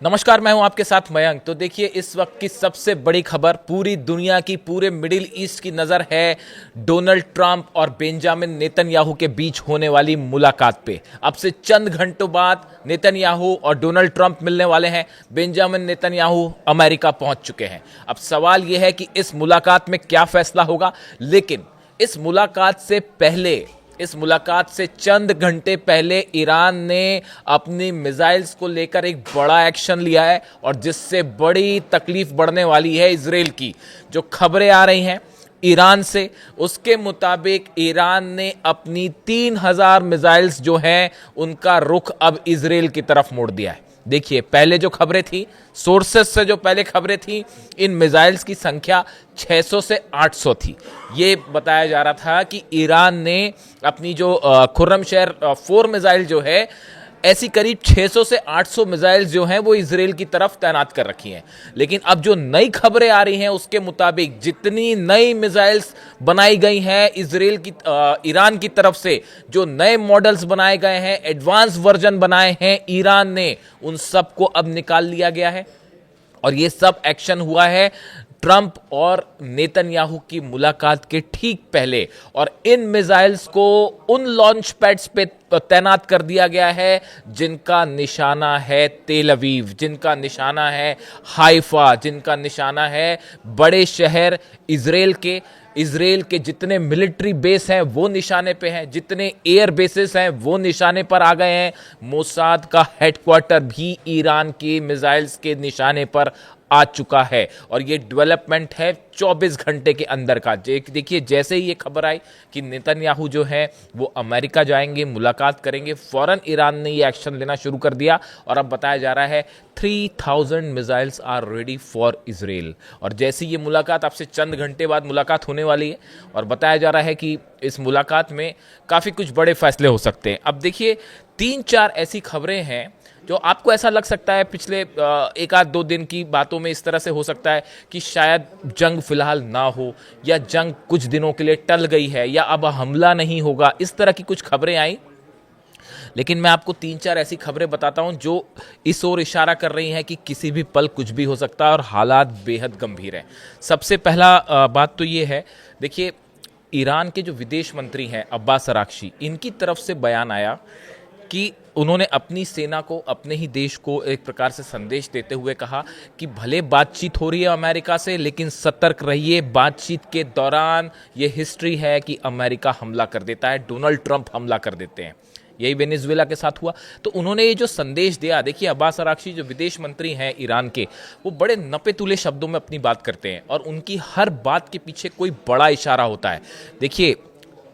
नमस्कार, मैं हूं आपके साथ मयंक। तो देखिए, इस वक्त की सबसे बड़ी खबर पूरी दुनिया की, पूरे मिडिल ईस्ट की नजर है डोनाल्ड ट्रंप और बेंजामिन नेतन्याहू के बीच होने वाली मुलाकात पे। अब से चंद घंटों बाद नेतन्याहू और डोनाल्ड ट्रंप मिलने वाले हैं। बेंजामिन नेतन्याहू अमेरिका पहुंच चुके हैं। अब सवाल यह है कि इस मुलाकात में क्या फैसला होगा, लेकिन इस मुलाकात से चंद घंटे पहले ईरान ने अपनी मिसाइल्स को लेकर एक बड़ा एक्शन लिया है, और जिससे बड़ी तकलीफ बढ़ने वाली है इजराइल की। जो खबरें आ रही हैं ईरान से, उसके मुताबिक ईरान ने अपनी 3000 मिसाइल्स जो हैं उनका रुख अब इजराइल की तरफ मोड़ दिया है। देखिए, पहले जो खबरें थी, सोर्सेस से जो पहले खबरें थी, इन मिसाइल्स की संख्या 600 से 800 थी। ये बताया जा रहा था कि ईरान ने अपनी जो खुर्रमशहर 4 मिसाइल जो है, ऐसी करीब 600 से 800 मिसाइल्स जो हैं वो इजराइल की तरफ तैनात कर रखी हैं। लेकिन अब जो नई खबरें आ रही हैं उसके मुताबिक जितनी नई मिसाइल्स बनाई गई हैं ईरान की तरफ से, जो नए मॉडल्स बनाए गए हैं, एडवांस वर्जन बनाए हैं ईरान ने, उन सबको अब निकाल लिया गया है। और ये सब एक्शन हुआ है ट्रंप और नेतन्याहू की मुलाकात के ठीक पहले। और इन मिसाइल्स को उन लॉन्च पैड्स पे तैनात कर दिया गया है जिनका निशाना है तेल अवीव, जिनका निशाना है हाइफा, जिनका निशाना है बड़े शहर इजराइल के जितने मिलिट्री बेस हैं वो निशाने पे हैं, जितने एयर बेसेस हैं वो निशाने पर आ गए हैं। मोसाद का हेडक्वार्टर भी ईरान की मिसाइल्स के निशाने पर आ चुका है। और ये डेवलपमेंट है 24 घंटे के अंदर का। देखिए, जैसे ही ये खबर आई कि नेतन्याहू जो है वो अमेरिका जाएंगे, मुलाकात करेंगे, फौरन ईरान ने ये एक्शन लेना शुरू कर दिया। और अब बताया जा रहा है 3000 missiles are ready for Israel. और जैसे ये मुलाकात, आपसे चंद घंटे बाद मुलाकात होने वाली है, और बताया जा रहा है कि इस मुलाकात में काफ़ी कुछ बड़े फैसले हो सकते हैं। अब देखिए, 3-4 ऐसी खबरें हैं जो आपको ऐसा लग सकता है पिछले 1-2 दिन की बातों में इस तरह से हो सकता है कि शायद जंग फिलहाल ना हो, या जंग कुछ दिनों के लिए टल गई है, या अब हमला नहीं होगा। इस तरह की कुछ खबरें आई। लेकिन मैं आपको 3-4 ऐसी खबरें बताता हूं जो इस ओर इशारा कर रही हैं कि किसी भी पल कुछ भी हो सकता है और हालात बेहद गंभीर हैं। सबसे पहला बात तो ये है, देखिए, ईरान के जो विदेश मंत्री हैं अब्बास अराक्ची, इनकी तरफ से बयान आया कि उन्होंने अपनी सेना को, अपने ही देश को एक प्रकार से संदेश देते हुए कहा कि भले बातचीत हो रही है अमेरिका से, लेकिन सतर्क रहिए। बातचीत के दौरान ये हिस्ट्री है कि अमेरिका हमला कर देता है, डोनाल्ड ट्रंप हमला कर देते हैं। यही वेनेजुएला के साथ हुआ। तो उन्होंने ये जो संदेश दिया, देखिए, अब्बास अराक्ची जो विदेश मंत्री हैं ईरान के, वो बड़े नपे तुले शब्दों में अपनी बात करते हैं, और उनकी हर बात के पीछे कोई बड़ा इशारा होता है। देखिए,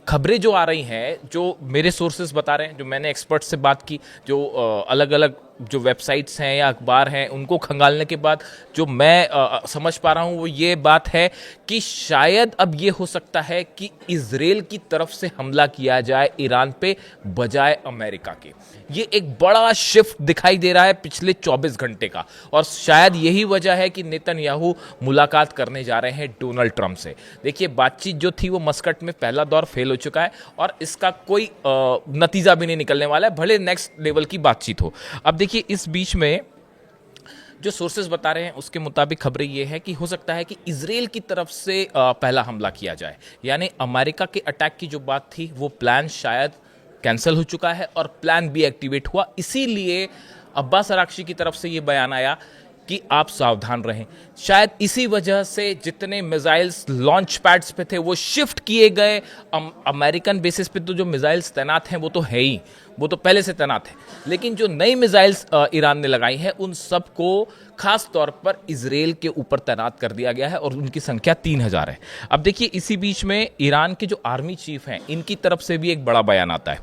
खबरें जो आ रही हैं, जो मेरे सोर्सेज बता रहे हैं, जो मैंने एक्सपर्ट से बात की, जो अलग अलग जो वेबसाइट्स हैं या अखबार हैं, उनको खंगालने के बाद जो मैं समझ पा रहा हूँ वो ये बात है कि शायद अब ये हो सकता है कि इजराइल की तरफ से हमला किया जाए ईरान पे बजाय अमेरिका के। ये एक बड़ा शिफ्ट दिखाई दे रहा है पिछले 24 घंटे का, और शायद यही वजह है कि नेतन्याहू मुलाकात करने जा रहे हैं डोनाल्ड ट्रंप से। देखिए, बातचीत जो थी वो मस्कट में पहला दौर फेल हो चुका है, और इसका कोई नतीजा भी नहीं निकलने वाला है, भले नेक्स्ट लेवल की बातचीत हो। अब देखिए, इस बीच में जो सोर्सेज बता रहे हैं उसके मुताबिक खबरें ये है कि हो सकता है कि इजराइल की तरफ से पहला हमला किया जाए। यानी अमेरिका के अटैक की जो बात थी वो प्लान शायद कैंसिल हो चुका है, और प्लान बी एक्टिवेट हुआ। इसीलिए अब्बास अराक्ची की तरफ से ये बयान आया कि आप सावधान रहें। शायद इसी वजह से जितने मिसाइल्स लॉन्च पैड्स पे थे वो शिफ्ट किए गए। अमेरिकन बेसिस पे तो जो मिसाइल्स तैनात हैं वो तो है ही, वो तो पहले से तैनात है, लेकिन जो नई मिसाइल्स ईरान ने लगाई हैं उन सबको खास तौर पर इजराइल के ऊपर तैनात कर दिया गया है, और उनकी संख्या 3000 है। अब देखिए, इसी बीच में ईरान के जो आर्मी चीफ हैं इनकी तरफ से भी एक बड़ा बयान आता है।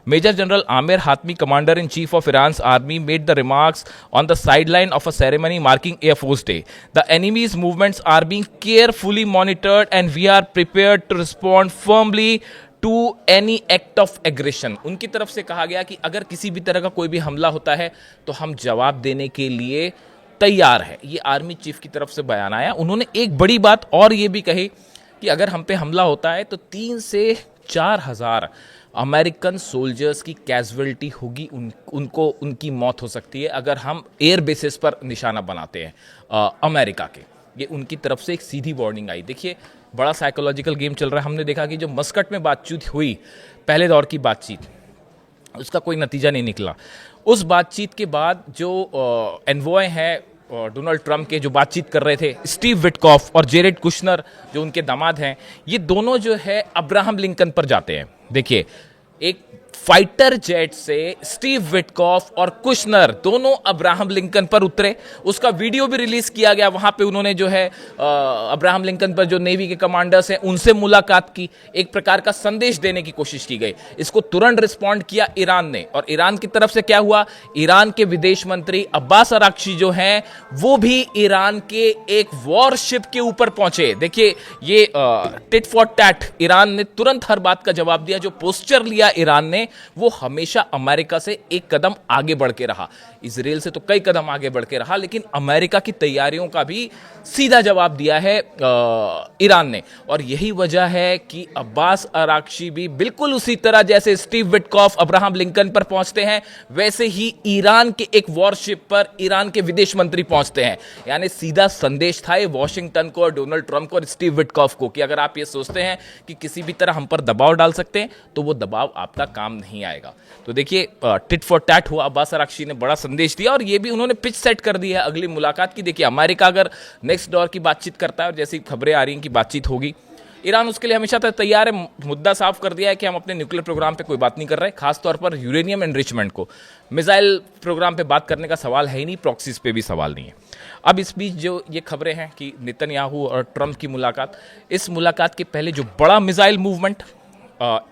Major general Amir Hatami, commander in chief of Iran's army, made the remarks on the sideline of a ceremony marking air force day. The enemy's movements are being carefully monitored and we are prepared to respond firmly to any act of aggression. उनकी तरफ से कहा गया कि अगर किसी भी तरह का कोई भी हमला होता है तो हम जवाब देने के लिए तैयार है। ये आर्मी चीफ की तरफ से बयान आया। उन्होंने एक बड़ी बात और ये भी कही कि अगर हम पे हमला होता है तो 3 से 4 हज़ार अमेरिकन सोल्जर्स की कैजुअलिटी होगी, उनको उनकी मौत हो सकती है अगर हम एयर बेसिस पर निशाना बनाते हैं अमेरिका के। ये उनकी तरफ से एक सीधी वार्निंग आई। देखिए, बड़ा साइकोलॉजिकल गेम चल रहा है। हमने देखा कि जो मस्कट में बातचीत हुई, पहले दौर की बातचीत, उसका कोई नतीजा नहीं निकला। उस बातचीत के बाद जो एनवॉय हैं डोनाल्ड ट्रंप के, जो बातचीत कर रहे थे, स्टीव विटकॉफ और जेरेड कुशनर जो उनके दामाद हैं, ये दोनों जो है अब्राहम लिंकन पर जाते हैं। देखिए, एक फाइटर जेट से स्टीव विटकॉफ और कुशनर दोनों अब्राहम लिंकन पर उतरे। उसका वीडियो भी रिलीज किया गया। वहां पे उन्होंने जो है अब्राहम लिंकन पर जो नेवी के कमांडर्स हैं उनसे मुलाकात की, एक प्रकार का संदेश देने की कोशिश की गई। इसको तुरंत रिस्पॉन्ड किया ईरान ने, और ईरान की तरफ से क्या हुआ, ईरान के विदेश मंत्री अब्बास अराक्ची जो हैं वो भी ईरान के एक वॉरशिप के ऊपर पहुंचे। देखिए, ये टिट फॉर टैट, ईरान ने तुरंत हर बात का जवाब दिया। जो पोस्चर लिया ईरान ने, वो हमेशा अमेरिका से एक कदम आगे बढ़ के रहा। इजराइल से तो कई कदम आगे बढ़ के रहा, लेकिन अमेरिका की तैयारियों का भी सीधा जवाब दिया है ईरान ने। और यही वजह है कि अब्बास अराक्ची भी बिल्कुल उसी तरह जैसे स्टीव विटकॉफ अब्राहम लिंकन पर पहुंचते हैं, वैसे ही ईरान के एक वॉरशिप पर ईरान के विदेश मंत्री पहुंचते हैं। यानी सीधा संदेश था ये वॉशिंगटन को और डोनाल्ड ट्रंप को और स्टीव विटकॉफ को कि अगर आप ये सोचते हैं कि किसी भी तरह हम पर दबाव डाल सकते हैं, तो वो दबाव आपका काम नहीं आएगा। तो देखिए, टिट फॉर टैट हुआ। अब्बास अराक्ची ने बड़ा संदेश दिया, और ये भी उन्होंने पिच सेट कर दी है अगली मुलाकात की। देखिए, अमेरिका अगर नेक्स्ट दौर की बातचीत करता है, और जैसी खबरें आ रही हैं कि बातचीत होगी, ईरान उसके लिए हमेशा तक तैयार है। मुद्दा साफ कर दिया है कि हम अपने न्यूक्लियर प्रोग्राम पे कोई बात नहीं कर रहे, खासतौर पर यूरेनियम एनरिचमेंट को। मिसाइल प्रोग्राम पे बात करने का सवाल है ही नहीं, प्रॉक्सीज पे भी सवाल नहीं है। अब इस बीच जो ये खबरें हैं कि नेतन्याहू और ट्रंप की मुलाकात, इस मुलाकात के पहले जो बड़ा मिसाइल मूवमेंट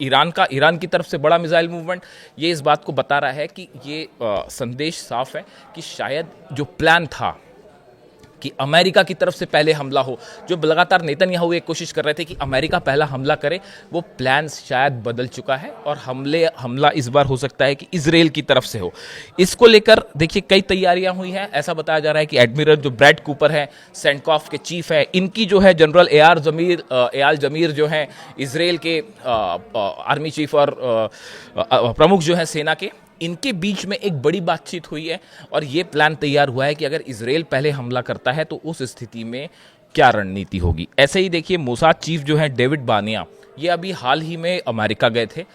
ईरान की तरफ से बड़ा मिसाइल मूवमेंट, ये इस बात को बता रहा है कि ये संदेश साफ है कि शायद जो प्लान था कि अमेरिका की तरफ से पहले हमला हो, जो लगातार नेतन्याहू एक कोशिश कर रहे थे कि अमेरिका पहला हमला करे, वो प्लान शायद बदल चुका है और हमला इस बार हो सकता है कि इजराइल की तरफ से हो। इसको लेकर देखिए कई तैयारियां हुई हैं। ऐसा बताया जा रहा है कि एडमिरल जो ब्रैड कूपर है, सेंटकॉफ के चीफ है, इनकी जो है जनरल एयाल जमीर जो है इजराइल के आर्मी चीफ और प्रमुख जो है सेना के, इनके बीच में एक बड़ी बातचीत हुई है। और ये प्लान तैयार हुआ है कि अगर इजराइल पहले हमला करता है तो उस स्थिति में क्या रणनीति होगी। ऐसे ही देखिए, मोसाद चीफ जो है डेविड बानिया, ये अभी हाल ही में अमेरिका गए थे।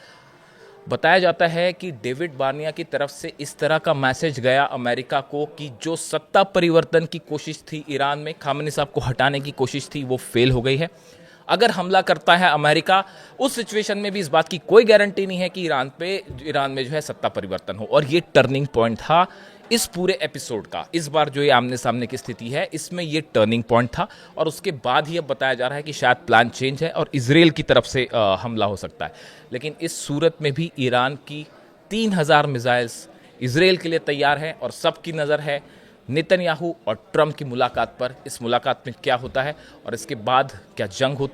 बताया जाता है कि डेविड बानिया की तरफ से इस तरह का मैसेज गया अमेरिका को कि जो सत्ता परिवर्तन की कोशिश थी ईरान में, खामेनी साहब को हटाने की कोशिश थी, वो फेल हो गई है। अगर हमला करता है अमेरिका, उस सिचुएशन में भी इस बात की कोई गारंटी नहीं है कि ईरान में जो है सत्ता परिवर्तन हो। और ये टर्निंग पॉइंट था इस पूरे एपिसोड का। इस बार जो ये आमने सामने की स्थिति है, इसमें ये टर्निंग पॉइंट था। और उसके बाद ही अब बताया जा रहा है कि शायद प्लान चेंज है और इजराइल की तरफ से हमला हो सकता है। लेकिन इस सूरत में भी ईरान की 3000 मिसाइल्स इजराइल के लिए तैयार है, और सबकी नज़र है नेतन्याहू और ट्रंप की मुलाकात पर। इस मुलाकात में क्या होता है और इसके बाद क्या जंग होती